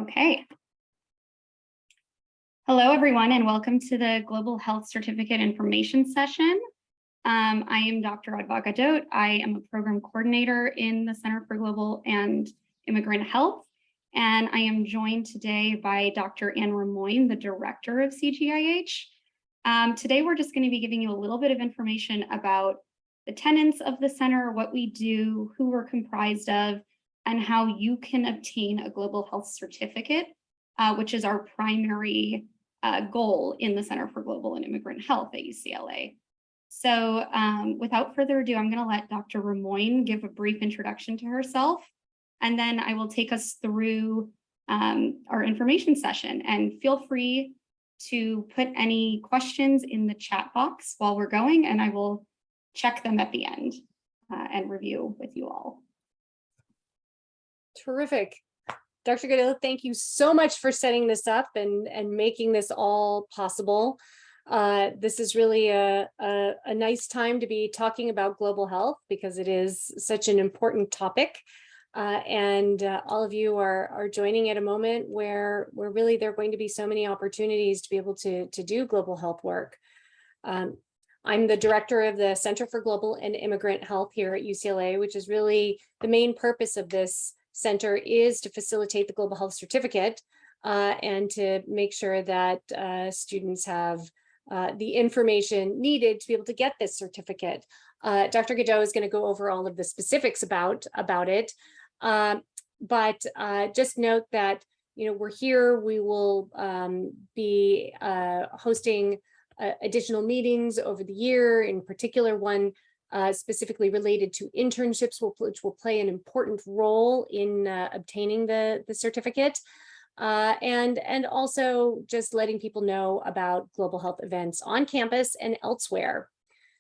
Okay. Hello, everyone, and welcome to the Global Health Certificate Information Session. I am Dr. Adva Gadot. I am a program coordinator in the Center for Global and Immigrant Health, and I am joined today by Dr. Anne Ramoyne, the director of CGIH. Today, we're just going to be giving you a little bit of information about the tenets of the center, what we do, who we're comprised of, and how you can obtain a global health certificate, which is our primary goal in the Center for Global and Immigrant Health at UCLA. So without further ado, I'm going to let Dr. Ramoyne give a brief introduction to herself, and then I will take us through our information session. And feel free to put any questions in the chat box while we're going, and I will check them at the end and review with you all. Terrific. Dr. Gadot, thank you so much for setting this up and making this all possible. This is really a nice time to be talking about global health because it is such an important topic. And all of you are joining at a moment where really there are going to be so many opportunities to be able to do global health work. I'm the director of the Center for Global and Immigrant Health here at UCLA, which is really the main purpose of this center is to facilitate the Global Health Certificate and to make sure that students have the information needed to be able to get this certificate. Dr. Gadot is going to go over all of the specifics about it, but just note that we're here. We will be hosting additional meetings over the year, in particular one specifically related to internships, which will play an important role in obtaining the certificate, and also just letting people know about global health events on campus and elsewhere.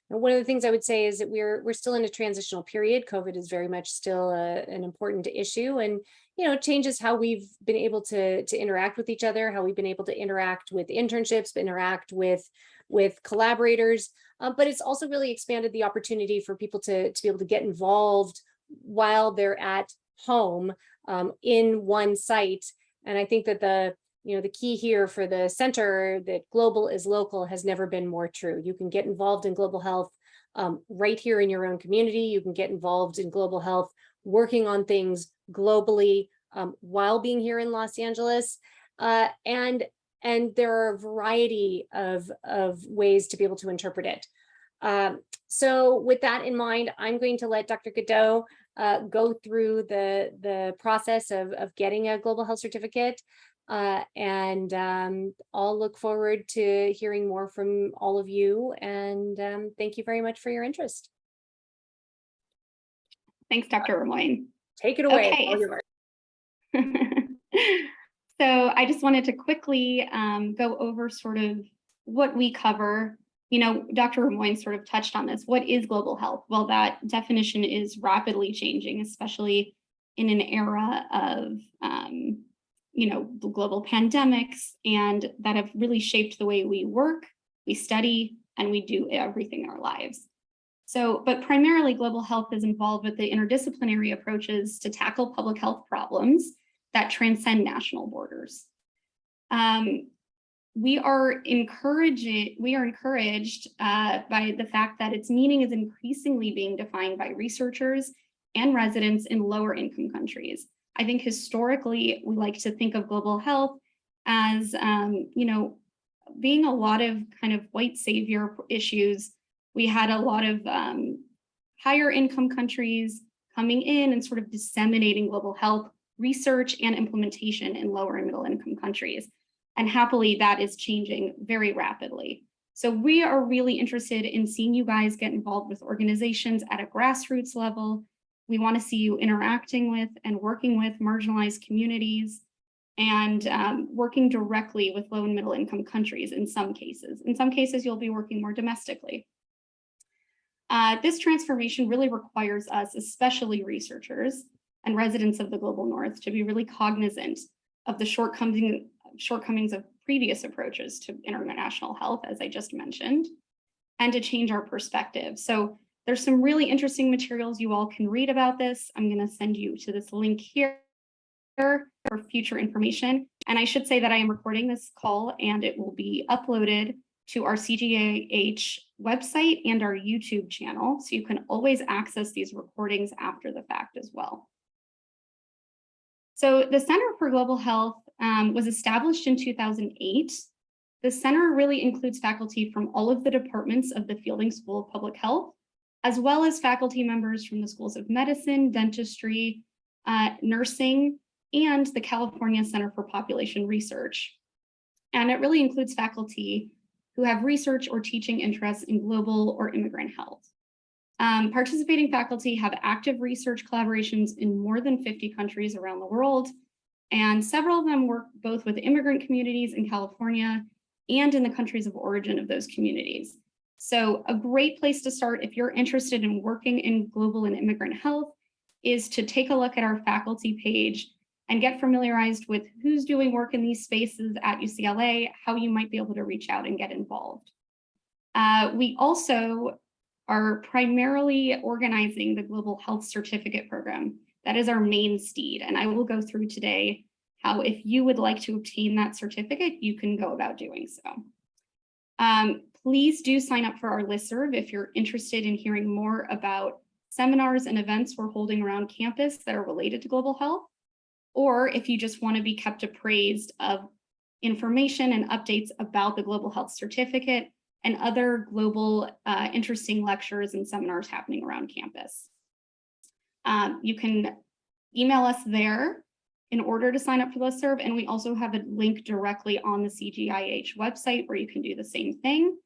Now, one of the things I would say is that we're still in a transitional period. COVID is very much still an important issue, and it changes how we've been able to interact with each other, how we've been able to interact with internships, interact with collaborators, but it's also really expanded the opportunity for people to be able to get involved while they're at home in one site. And I think that the key here for the center, that global is local, has never been more true. You can get involved in global health right here in your own community. You can get involved in global health working on things globally while being here in Los Angeles. And there are a variety of ways to be able to interpret it. So with that in mind, I'm going to let Dr. Gadot go through the process of getting a global health certificate. And I'll look forward to hearing more from all of you. And thank you very much for your interest. Thanks, Dr. Ramoyne. Take it away. Okay. All yours. So I just wanted to quickly go over sort of what we cover. Dr. Ramoyne sort of touched on this. What is global health? Well, that definition is rapidly changing, especially in an era of, global pandemics, and that have really shaped the way we work, we study, and we do everything in our lives. So, but primarily global health is involved with the interdisciplinary approaches to tackle public health problems that transcend national borders. We are encouraged by the fact that its meaning is increasingly being defined by researchers and residents in lower income countries. I think historically, we like to think of global health as, being a lot of kind of white savior issues. We had a lot of higher income countries coming in and sort of disseminating global health research and implementation in lower and middle income countries. And happily, that is changing very rapidly. So we are really interested in seeing you guys get involved with organizations at a grassroots level. We want to see you interacting with and working with marginalized communities and working directly with low and middle income countries in some cases. In some cases, you'll be working more domestically. This transformation really requires us, especially researchers and residents of the global north, to be really cognizant of the shortcomings of previous approaches to international health, as I just mentioned, and to change our perspective. So there's some really interesting materials you all can read about this. I'm going to send you to this link here. for future information. And I should say that I am recording this call and it will be uploaded to our CGIH website and our YouTube channel. So you can always access these recordings after the fact as well. So the Center for Global Health was established in 2008. The center really includes faculty from all of the departments of the Fielding School of Public Health, as well as faculty members from the schools of medicine, dentistry, nursing, and the California Center for Population Research. And it really includes faculty who have research or teaching interests in global or immigrant health. Participating faculty have active research collaborations in more than 50 countries around the world, and several of them work both with immigrant communities in California and in the countries of origin of those communities. So a great place to start if you're interested in working in global and immigrant health is to take a look at our faculty page and get familiarized with who's doing work in these spaces at UCLA, how you might be able to reach out and get involved. We also are primarily organizing the Global Health Certificate Program. That is our main steed, and I will go through today how if you would like to obtain that certificate, you can go about doing so. Please do sign up for our listserv if you're interested in hearing more about seminars and events we're holding around campus that are related to global health, or if you just want to be kept appraised of information and updates about the Global Health Certificate and other global interesting lectures and seminars happening around campus. You can email us there in order to sign up for the listserv, and we also have a link directly on the CGIH website where you can do the same thing.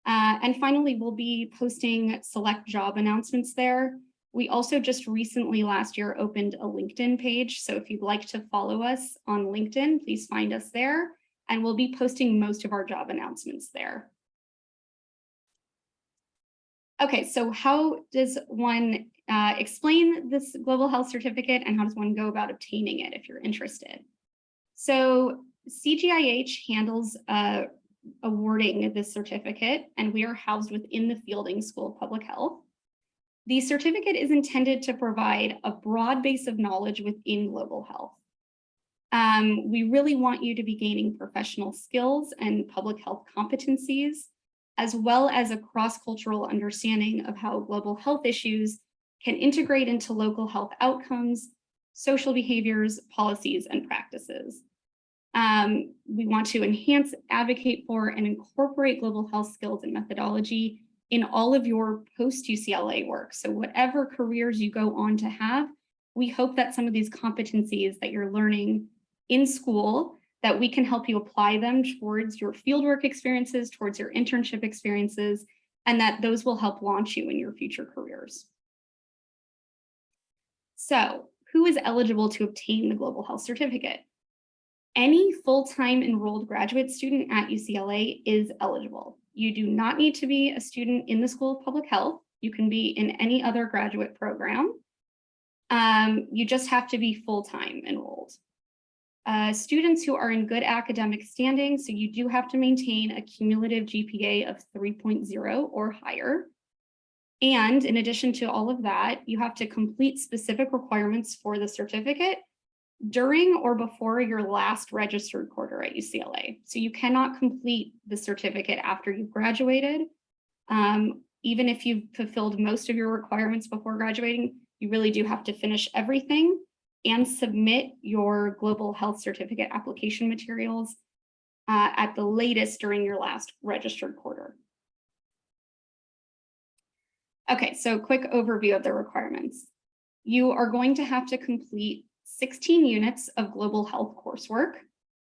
And finally, we'll be posting select job announcements there. We also just recently last year opened a LinkedIn page. So if you'd like to follow us on LinkedIn, please find us there. And we'll be posting most of our job announcements there. Okay, so how does one explain this Global Health Certificate and how does one go about obtaining it if you're interested? So CGIH handles awarding this certificate, and we are housed within the Fielding School of Public Health. The certificate is intended to provide a broad base of knowledge within global health. We really want you to be gaining professional skills and public health competencies, as well as a cross-cultural understanding of how global health issues can integrate into local health outcomes, social behaviors, policies, and practices. We want to enhance, advocate for, and incorporate global health skills and methodology in all of your post-UCLA work. So whatever careers you go on to have, we hope that some of these competencies that you're learning in school, that we can help you apply them towards your fieldwork experiences, towards your internship experiences, and that those will help launch you in your future careers. So who is eligible to obtain the Global Health Certificate? Any full-time enrolled graduate student at UCLA is eligible. You do not need to be a student in the School of Public Health. You can be in any other graduate program. You just have to be full-time enrolled. Students who are in good academic standing, so you do have to maintain a cumulative GPA of 3.0 or higher. And in addition to all of that, you have to complete specific requirements for the certificate during or before your last registered quarter at UCLA. So you cannot complete the certificate after you've graduated. Even if you've fulfilled most of your requirements before graduating, you really do have to finish everything and submit your Global Health Certificate application materials at the latest during your last registered quarter. Okay, so quick overview of the requirements. You are going to have to complete 16 units of global health coursework.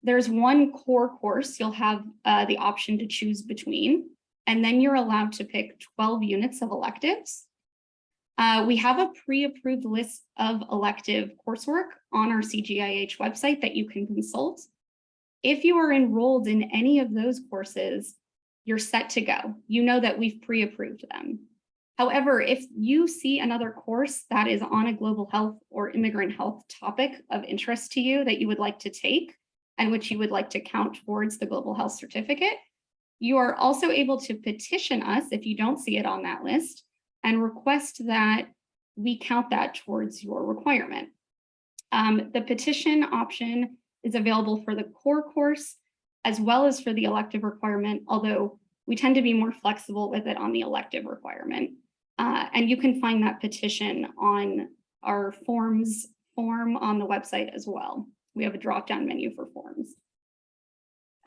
There's one core course you'll have the option to choose between, and then you're allowed to pick 12 units of electives. We have a pre-approved list of elective coursework on our CGIH website that you can consult. If you are enrolled in any of those courses, you're set to go. You know that we've pre-approved them. However, if you see another course that is on a global health or immigrant health topic of interest to you that you would like to take and which you would like to count towards the Global Health Certificate, you are also able to petition us if you don't see it on that list and request that we count that towards your requirement. The petition option is available for the core course as well as for the elective requirement, although we tend to be more flexible with it on the elective requirement. And you can find that petition on our forms form on the website as well. We have a drop-down menu for forms.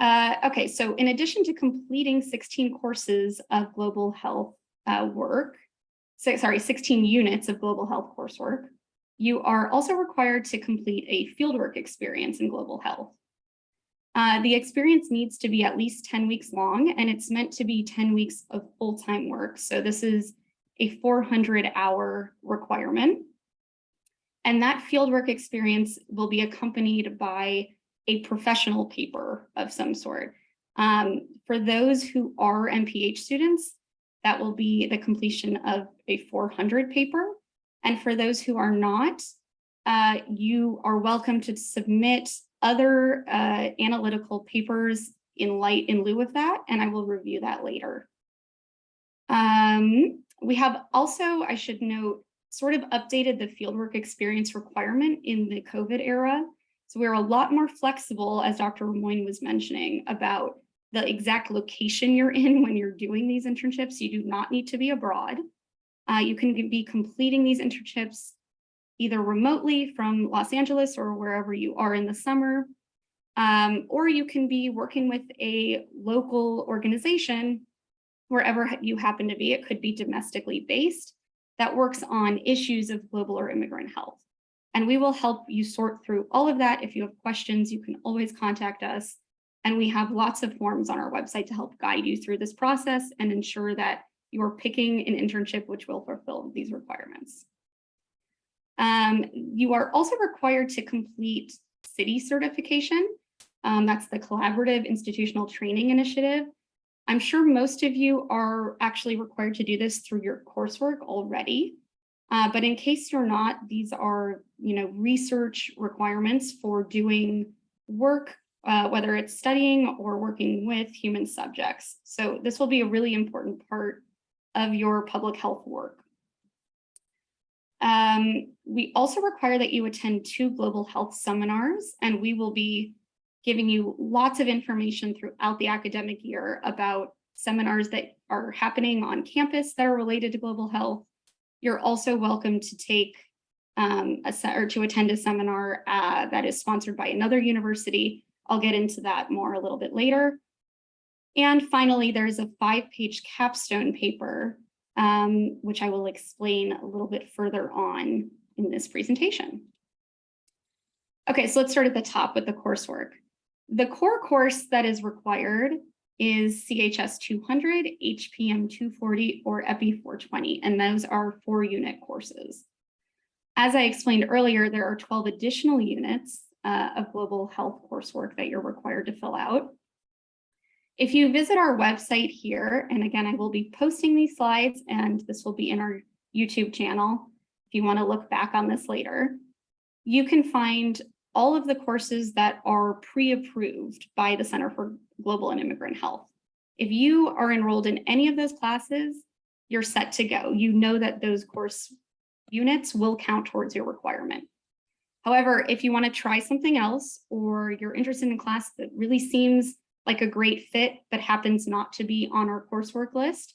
Okay, so in addition to completing 16 courses of global health work, 16 units of global health coursework, you are also required to complete a fieldwork experience in global health. The experience needs to be at least 10 weeks long, and it's meant to be 10 weeks of full-time work. So this is a 400-hour requirement. And that fieldwork experience will be accompanied by a professional paper of some sort. For those who are MPH students, that will be the completion of a 400 paper. And for those who are not, you are welcome to submit other analytical papers in lieu of that, and I will review that later. We have also, I should note, sort of updated the fieldwork experience requirement in the COVID era. So we're a lot more flexible, as Dr. Ramoyne was mentioning, about the exact location you're in when you're doing these internships. You do not need to be abroad. You can be completing these internships either remotely from Los Angeles or wherever you are in the summer, or you can be working with a local organization wherever you happen to be. It could be domestically based that works on issues of global or immigrant health. And we will help you sort through all of that. If you have questions, you can always contact us. And we have lots of forms on our website to help guide you through this process and ensure that you are picking an internship which will fulfill these requirements. You are also required to complete CITI certification. That's the Collaborative Institutional Training Initiative. I'm sure most of you are actually required to do this through your coursework already. But in case you're not, these are, research requirements for doing work, whether it's studying or working with human subjects. So this will be a really important part of your public health work. We also require that you attend 2 global health seminars, and we will be giving you lots of information throughout the academic year about seminars that are happening on campus that are related to global health. You're also welcome to take to attend a seminar that is sponsored by another university. I'll get into that more a little bit later. And finally, there's a 5-page capstone paper, which I will explain a little bit further on in this presentation. Okay, so let's start at the top with the coursework. The core course that is required is CHS 200, HPM 240, or EPI 420, and those are 4-unit courses. As I explained earlier, there are 12 additional units of global health coursework that you're required to fill out. If you visit our website here, and again, I will be posting these slides, and this will be in our YouTube channel if you want to look back on this later, you can find all of the courses that are pre-approved by the Center for Global and Immigrant Health. If you are enrolled in any of those classes, you're set to go. You know that those course units will count towards your requirement. However, if you want to try something else, or you're interested in a class that really seems like a great fit but happens not to be on our coursework list,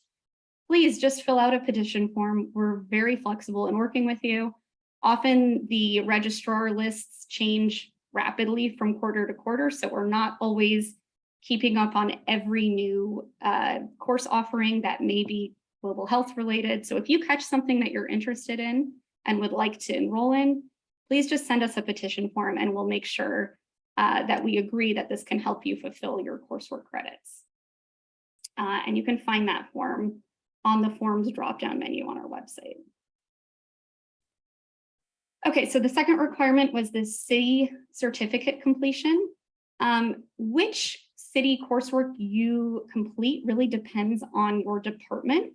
please just fill out a petition form. We're very flexible in working with you. Often the registrar lists change rapidly from quarter to quarter, so we're not always keeping up on every new course offering that may be global health related. So if you catch something that you're interested in and would like to enroll in, please just send us a petition form and we'll make sure that we agree that this can help you fulfill your coursework credits. And you can find that form on the forms drop-down menu on our website. Okay, so the second requirement was the CITI certificate completion. Which CITI coursework you complete really depends on your department.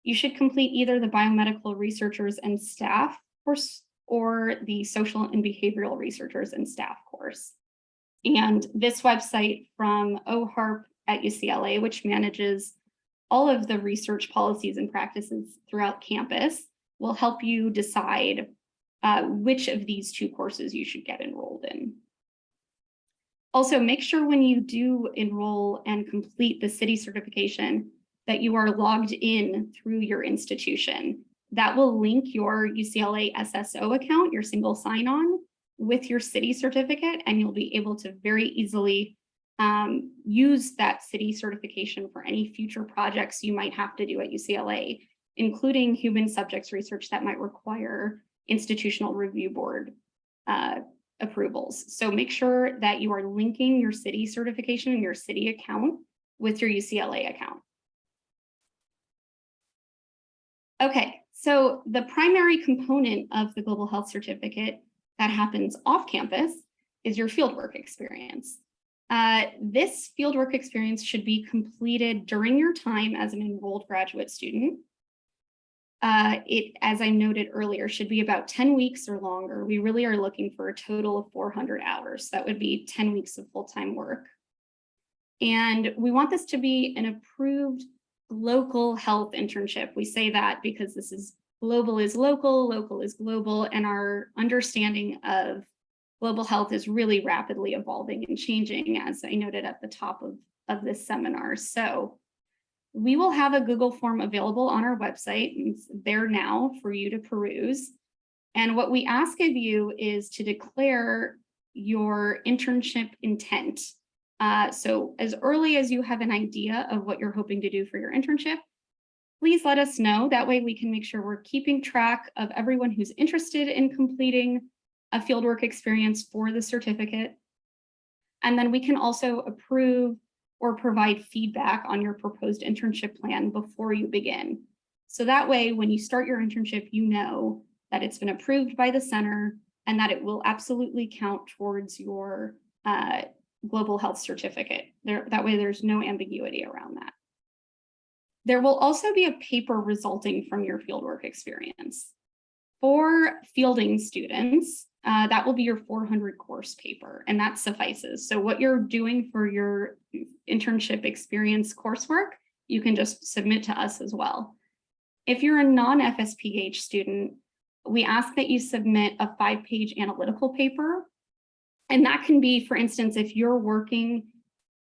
You should complete either the biomedical researchers and staff course or the social and behavioral researchers and staff course. And this website from OHARP at UCLA, which manages all of the research policies and practices throughout campus, will help you decide which of these two courses you should get enrolled in. Also, make sure when you do enroll and complete the city certification that you are logged in through your institution. That will link your UCLA SSO account, your single sign-on, with your city certificate, and you'll be able to very easily use that city certification for any future projects you might have to do at UCLA, including human subjects research that might require institutional review board approvals. So make sure that you are linking your city certification and your city account with your UCLA account. Okay, so the primary component of the Global Health Certificate that happens off campus is your fieldwork experience. This fieldwork experience should be completed during your time as an enrolled graduate student. It, as I noted earlier, should be about 10 weeks or longer. We really are looking for a total of 400 hours. That would be 10 weeks of full-time work. And we want this to be an approved local health internship. We say that because this is global is local, local is global, and our understanding of global health is really rapidly evolving and changing, as I noted at the top of this seminar. So we will have a Google form available on our website. It's there now for you to peruse. And what we ask of you is to declare your internship intent. So as early as you have an idea of what you're hoping to do for your internship, please let us know. That way we can make sure we're keeping track of everyone who's interested in completing a fieldwork experience for the certificate. And then we can also approve or provide feedback on your proposed internship plan before you begin. So that way, when you start your internship, you know that it's been approved by the center and that it will absolutely count towards your global health certificate. That way, there's no ambiguity around that. There will also be a paper resulting from your fieldwork experience. For fielding students, that will be your 400 course paper, and that suffices. So what you're doing for your internship experience coursework, you can just submit to us as well. If you're a non-FSPH student, we ask that you submit a 5-page analytical paper. And that can be, for instance, if you're working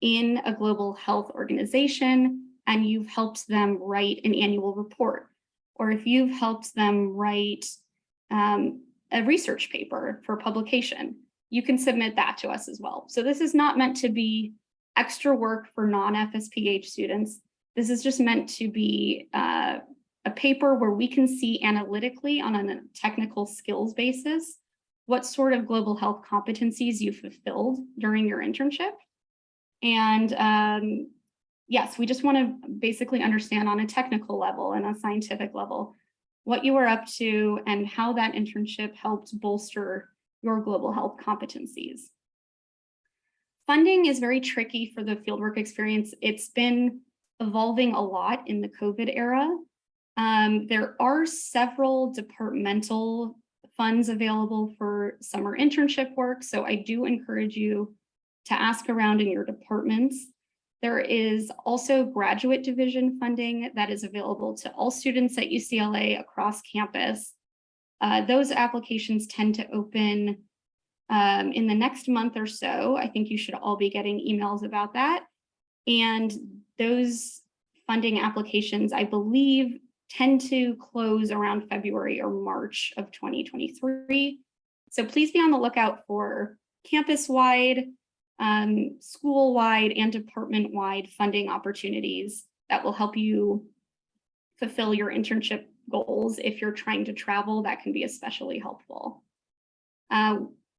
in a global health organization and you've helped them write an annual report, or if you've helped them write a research paper for publication, you can submit that to us as well. So this is not meant to be extra work for non-FSPH students. This is just meant to be a paper where we can see analytically on a technical skills basis what sort of global health competencies you fulfilled during your internship. And yes, we just want to basically understand on a technical level and a scientific level what you were up to and how that internship helped bolster your global health competencies. Funding is very tricky for the fieldwork experience. It's been evolving a lot in the COVID era. There are several departmental funds available for summer internship work, so I do encourage you to ask around in your departments. There is also graduate division funding that is available to all students at UCLA across campus. Those applications tend to open in the next month or so. I think you should all be getting emails about that. And those funding applications, I believe, tend to close around February or March of 2023. So please be on the lookout for campus-wide, school-wide, and department-wide funding opportunities that will help you fulfill your internship goals. If you're trying to travel, that can be especially helpful.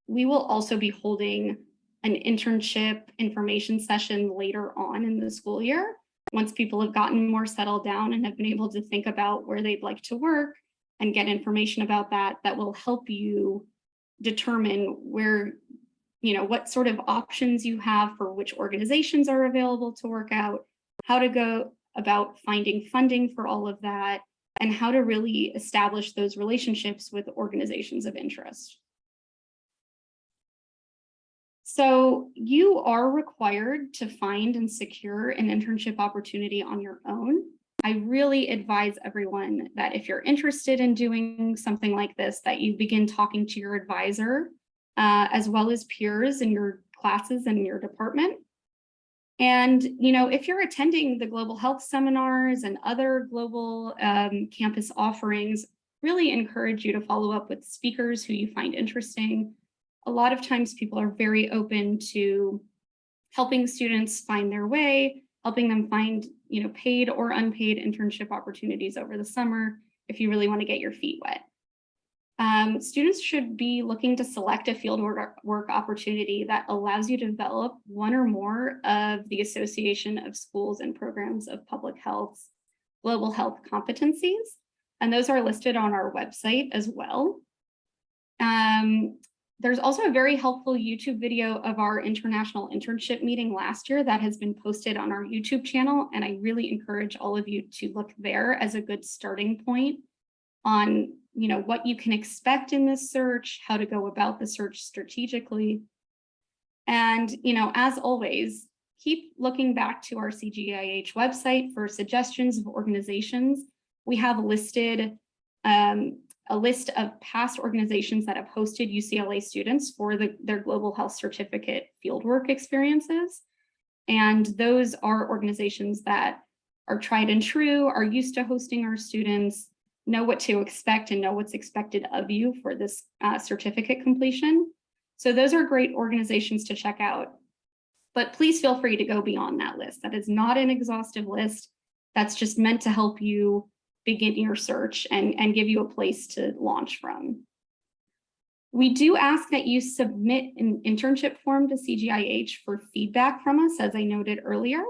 We will also be holding an internship information session later on in the school year, once people have gotten more settled down and have been able to think about where they'd like to work and get information about that, that will help you determine where, what sort of options you have for which organizations are available to work out, how to go about finding funding for all of that, and how to really establish those relationships with organizations of interest. So you are required to find and secure an internship opportunity on your own. I really advise everyone that if you're interested in doing something like this, that you begin talking to your advisor, as well as peers in your classes and your department. And, if you're attending the global health seminars and other global campus offerings, really encourage you to follow up with speakers who you find interesting. A lot of times people are very open to helping students find their way, helping them find, paid or unpaid internship opportunities over the summer if you really want to get your feet wet. Students should be looking to select a field work opportunity that allows you to develop one or more of the Association of Schools and Programs of Public Health's global health competencies, and those are listed on our website as well. There's also a very helpful YouTube video of our international internship meeting last year that has been posted on our YouTube channel, and I really encourage all of you to look there as a good starting point on what you can expect in this search, how to go about the search strategically. And, as always, keep looking back to our CGIH website for suggestions of organizations. We have listed a list of past organizations that have hosted UCLA students for their Global Health Certificate fieldwork experiences. And those are organizations that are tried and true, are used to hosting our students, know what to expect and know what's expected of you for this certificate completion. So those are great organizations to check out. But please feel free to go beyond that list. That is not an exhaustive list. That's just meant to help you begin your search and give you a place to launch from. We do ask that you submit an internship form to CGIH for feedback from us, as I noted earlier.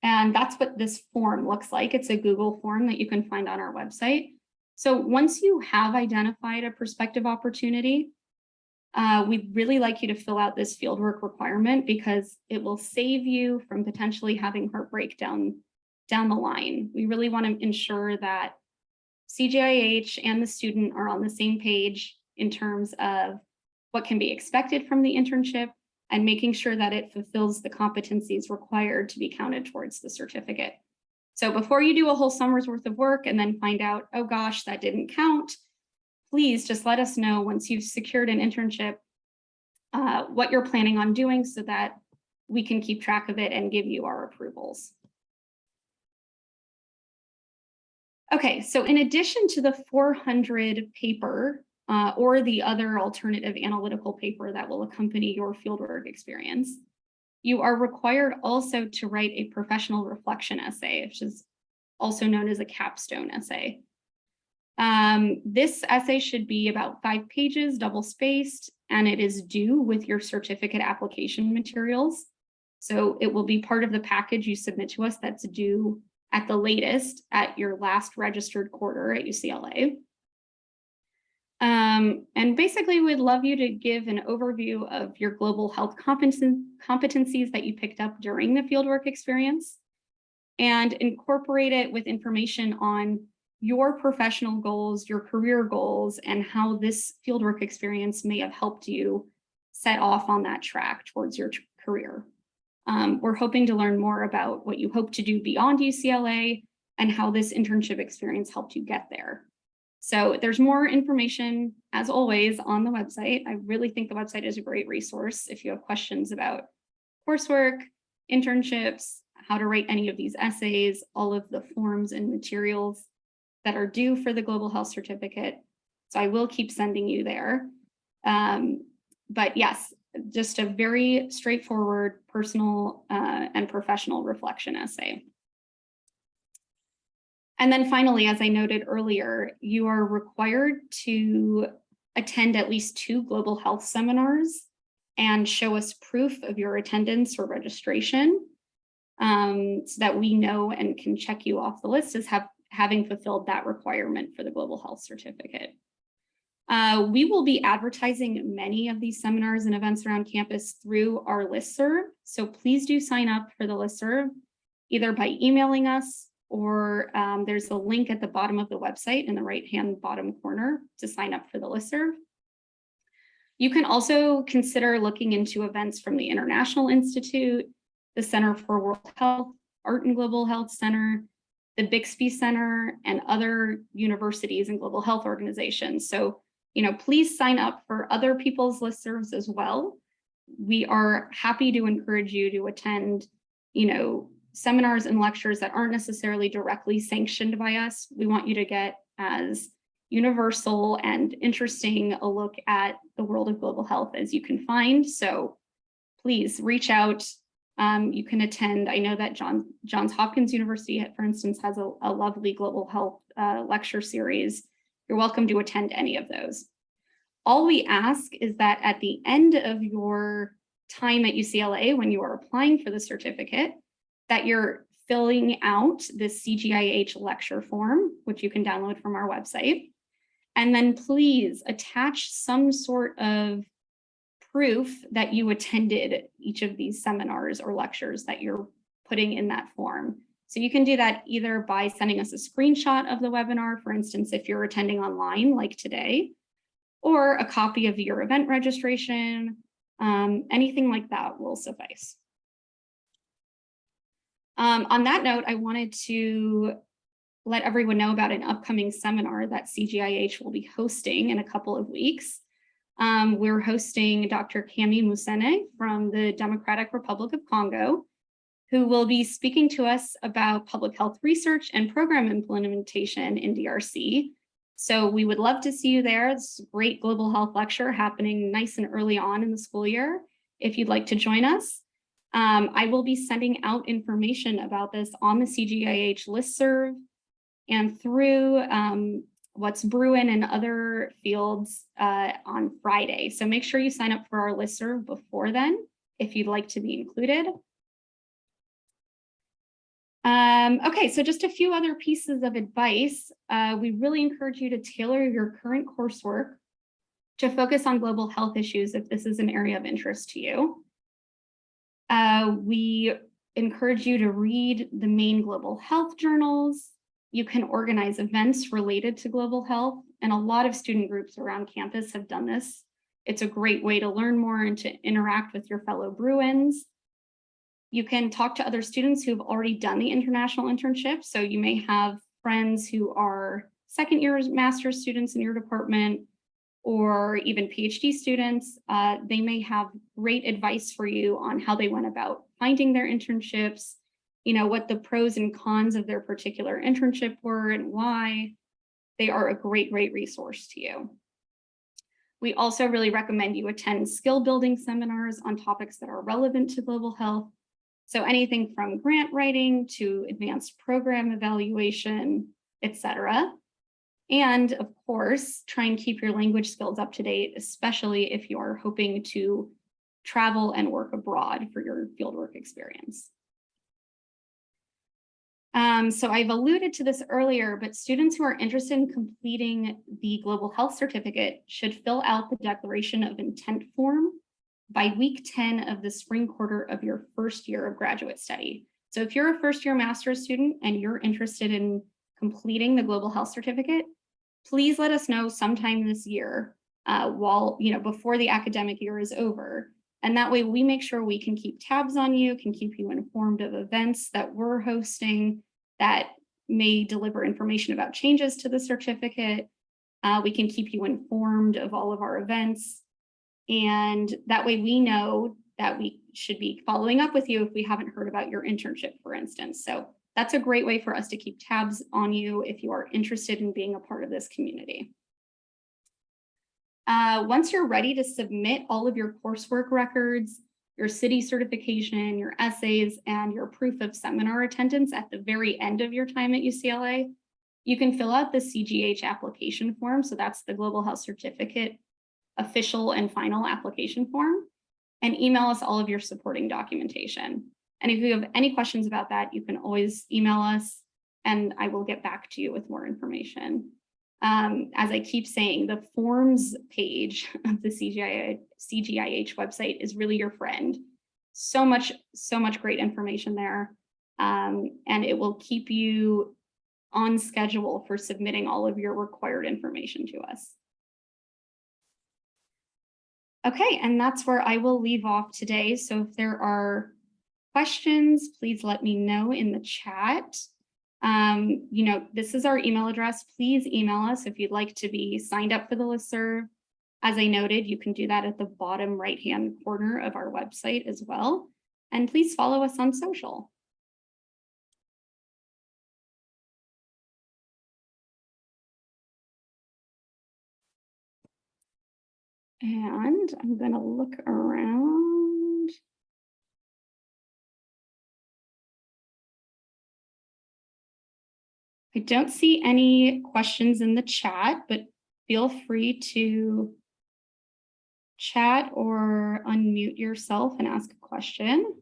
And that's what this form looks like. It's a Google form that you can find on our website. So once you have identified a prospective opportunity, we'd really like you to fill out this fieldwork requirement because it will save you from potentially having heartbreak down the line. We really want to ensure that CGIH and the student are on the same page in terms of what can be expected from the internship and making sure that it fulfills the competencies required to be counted towards the certificate. So before you do a whole summer's worth of work and then find out, oh gosh, that didn't count, please just let us know once you've secured an internship, what you're planning on doing so that we can keep track of it and give you our approvals. Okay, so in addition to the 400 paper or the other alternative analytical paper that will accompany your fieldwork experience, you are required also to write a professional reflection essay, which is also known as a capstone essay. This essay should be about 5 pages, double-spaced, and it is due with your certificate application materials. So it will be part of the package you submit to us that's due at the latest at your last registered quarter at UCLA. And basically, we'd love you to give an overview of your global health competencies that you picked up during the fieldwork experience and incorporate it with information on your professional goals, your career goals, and how this fieldwork experience may have helped you set off on that track towards your career. We're hoping to learn more about what you hope to do beyond UCLA and how this internship experience helped you get there. So there's more information, as always, on the website. I really think the website is a great resource if you have questions about coursework, internships, how to write any of these essays, all of the forms and materials that are due for the Global Health Certificate. So I will keep sending you there. But yes, just a very straightforward personal and professional reflection essay. And then finally, as I noted earlier, you are required to attend at least 2 global health seminars and show us proof of your attendance or registration so that we know and can check you off the list as having fulfilled that requirement for the Global Health Certificate. We will be advertising many of these seminars and events around campus through our listserv. So please do sign up for the listserv, either by emailing us or there's a link at the bottom of the website in the right-hand bottom corner to sign up for the listserv. You can also consider looking into events from the International Institute, the Center for World Health, Art and Global Health Center, the Bixby Center, and other universities and global health organizations. So, please sign up for other people's listservs as well. We are happy to encourage you to attend, seminars and lectures that aren't necessarily directly sanctioned by us. We want you to get as universal and interesting a look at the world of global health as you can find. So please reach out. You can attend. I know that Johns Hopkins University, for instance, has a lovely global health lecture series. You're welcome to attend any of those. All we ask is that at the end of your time at UCLA, when you are applying for the certificate, that you're filling out this CGIH lecture form, which you can download from our website. And then please attach some sort of proof that you attended each of these seminars or lectures that you're putting in that form. So you can do that either by sending us a screenshot of the webinar, for instance, if you're attending online like today, or a copy of your event registration, anything like that will suffice. On that note, I wanted to let everyone know about an upcoming seminar that CGIH will be hosting in a couple of weeks. We're hosting Dr. Kami Musene from the Democratic Republic of Congo, who will be speaking to us about public health research and program implementation in DRC. So we would love to see you there. It's a great global health lecture happening nice and early on in the school year, if you'd like to join us. I will be sending out information about this on the CGIH listserv and through What's Brewing and other fields on Friday. So make sure you sign up for our listserv before then, if you'd like to be included. Okay, so just a few other pieces of advice. We really encourage you to tailor your current coursework to focus on global health issues if this is an area of interest to you. We encourage you to read the main global health journals. You can organize events related to global health, and a lot of student groups around campus have done this. It's a great way to learn more and to interact with your fellow Bruins. You can talk to other students who've already done the international internship. So you may have friends who are second-year master's students in your department, or even PhD students. They may have great advice for you on how they went about finding their internships, what the pros and cons of their particular internship were and why. They are a great resource to you. We also really recommend you attend skill building seminars on topics that are relevant to global health. So anything from grant writing to advanced program evaluation, etc. And of course, try and keep your language skills up to date, especially if you're hoping to travel and work abroad for your fieldwork experience. So I've alluded to this earlier, but students who are interested in completing the Global Health Certificate should fill out the Declaration of Intent form by week 10 of the spring quarter of your first year of graduate study. So if you're a first-year master's student and you're interested in completing the Global Health Certificate, please let us know sometime this year before the academic year is over. And that way we make sure we can keep tabs on you, can keep you informed of events that we're hosting that may deliver information about changes to the certificate. We can keep you informed of all of our events. And that way we know that we should be following up with you if we haven't heard about your internship, for instance. So that's a great way for us to keep tabs on you if you are interested in being a part of this community. Once you're ready to submit all of your coursework records, your city certification, your essays, and your proof of seminar attendance at the very end of your time at UCLA, you can fill out the CGIH application form. So that's the Global Health Certificate official and final application form, and email us all of your supporting documentation. And if you have any questions about that, you can always email us and I will get back to you with more information. As I keep saying, the forms page of the CGIH website is really your friend. So much great information there. And it will keep you on schedule for submitting all of your required information to us. Okay, and that's where I will leave off today. So if there are questions, please let me know in the chat. This is our email address. Please email us if you'd like to be signed up for the listserv. As I noted, you can do that at the bottom right-hand corner of our website as well. And please follow us on social. And I'm going to look around. I don't see any questions in the chat, but feel free to chat or unmute yourself and ask a question.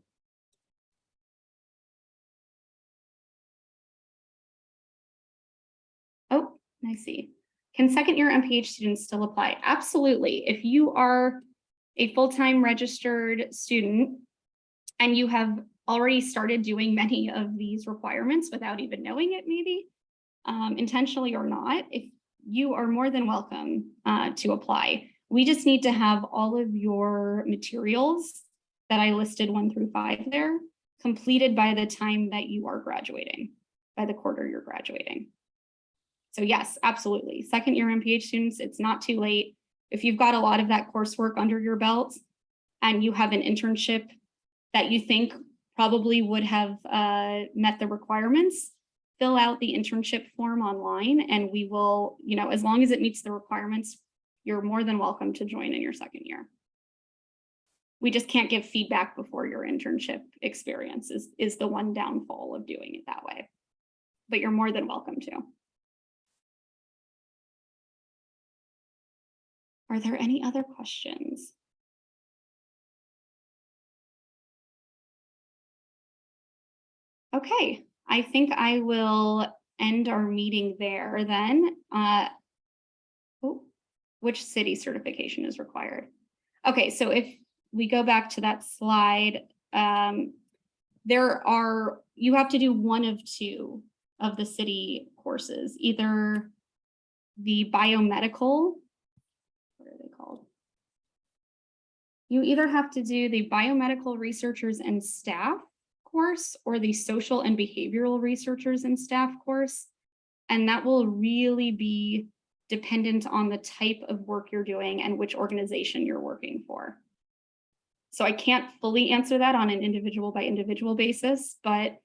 Oh, I see. Can second-year MPH students still apply? Absolutely. If you are a full-time registered student and you have already started doing many of these requirements without even knowing it, maybe intentionally or not, if you are more than welcome to apply. We just need to have all of your materials that I listed 1 through 5 there completed by the time that you are graduating, by the quarter you're graduating. So yes, absolutely. Second-year MPH students, it's not too late. If you've got a lot of that coursework under your belt and you have an internship that you think probably would have met the requirements, fill out the internship form online and we will, as long as it meets the requirements, you're more than welcome to join in your second year. We just can't give feedback before your internship experience is the one downfall of doing it that way. But you're more than welcome to. Are there any other questions? Okay, I think I will end our meeting there then. Which city certification is required? Okay, so if we go back to that slide, you have to do one of 2 of the city courses, either the biomedical, what are they called? You either have to do the biomedical researchers and staff course or the social and behavioral researchers and staff course. And that will really be dependent on the type of work you're doing and which organization you're working for. So I can't fully answer that on an individual by individual basis, but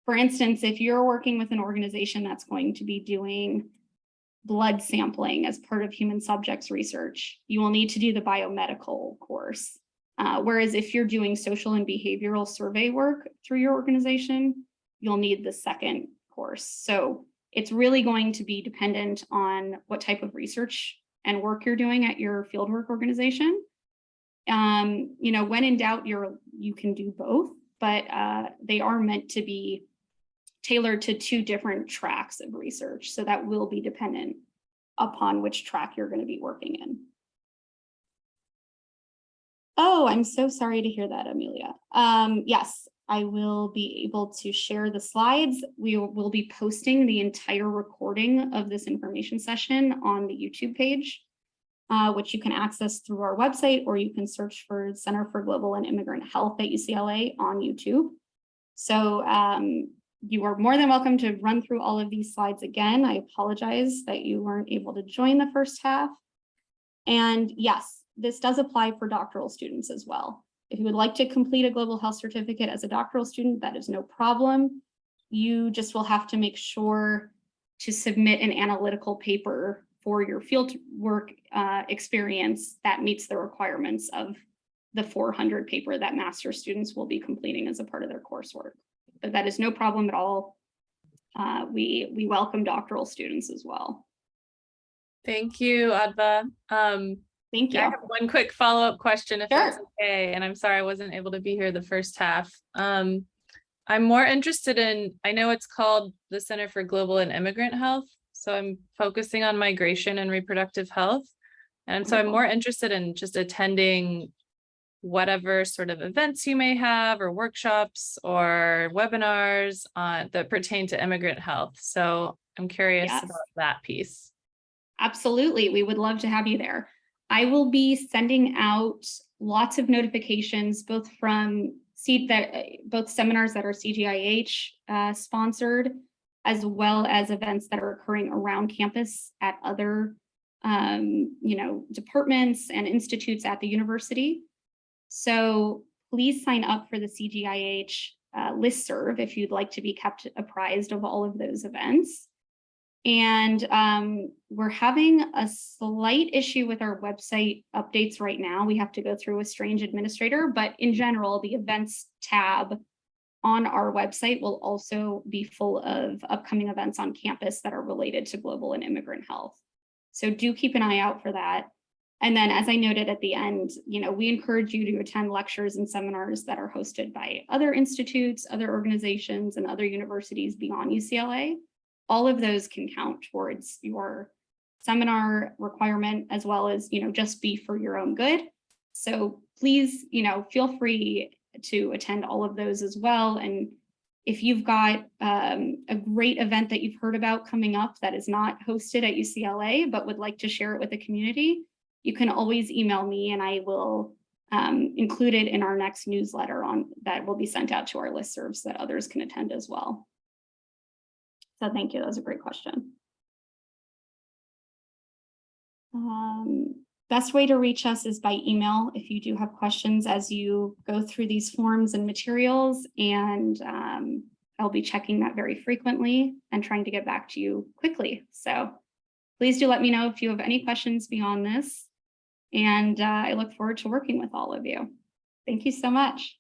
for instance, if you're working with an organization that's going to be doing blood sampling as part of human subjects research, you will need to do the biomedical course. Whereas if you're doing social and behavioral survey work through your organization, you'll need the second course. So it's really going to be dependent on what type of research and work you're doing at your fieldwork organization. When in doubt, you can do both, but they are meant to be tailored to 2 different tracks of research. So that will be dependent upon which track you're going to be working in. Oh, I'm so sorry to hear that, Amelia. Yes, I will be able to share the slides. We will be posting the entire recording of this information session on the YouTube page, which you can access through our website, or you can search for Center for Global and Immigrant Health at UCLA on YouTube. So you are more than welcome to run through all of these slides again. I apologize that you weren't able to join the first half. And yes, this does apply for doctoral students as well. If you would like to complete a global health certificate as a doctoral student, that is no problem. You just will have to make sure to submit an analytical paper for your field work experience that meets the requirements of the 400 paper that master students will be completing as a part of their coursework. But that is no problem at all. We welcome doctoral students as well. Thank you, Adva. Thank you. I have one quick follow-up question, if Sure. that's okay. And I'm sorry I wasn't able to be here the first half. I'm more interested in, I know it's called the Center for Global and Immigrant Health. So I'm focusing on migration and reproductive health. And so I'm more interested in just attending whatever sort of events you may have, or workshops or webinars that pertain to immigrant health. So I'm curious about that piece. Absolutely. We would love to have you there. I will be sending out lots of notifications, both from both seminars that are CGIH sponsored, as well as events that are occurring around campus at other departments and institutes at the university. So please sign up for the CGIH listserv if you'd like to be kept apprised of all of those events. And we're having a slight issue with our website updates right now. We have to go through a strange administrator, but in general, the events tab on our website will also be full of upcoming events on campus that are related to global and immigrant health. So do keep an eye out for that. And then, as I noted at the end, we encourage you to attend lectures and seminars that are hosted by other institutes, other organizations, and other universities beyond UCLA. All of those can count towards your seminar requirement, as well as, just be for your own good. So please, feel free to attend all of those as well. And if you've got a great event that you've heard about coming up that is not hosted at UCLA, but would like to share it with the community, you can always email me and I will include it in our next newsletter that will be sent out to our listservs so that others can attend as well. So thank you, that was a great question. Best way to reach us is by email if you do have questions as you go through these forms and materials, and I'll be checking that very frequently and trying to get back to you quickly. So please do let me know if you have any questions beyond this, and I look forward to working with all of you. Thank you so much.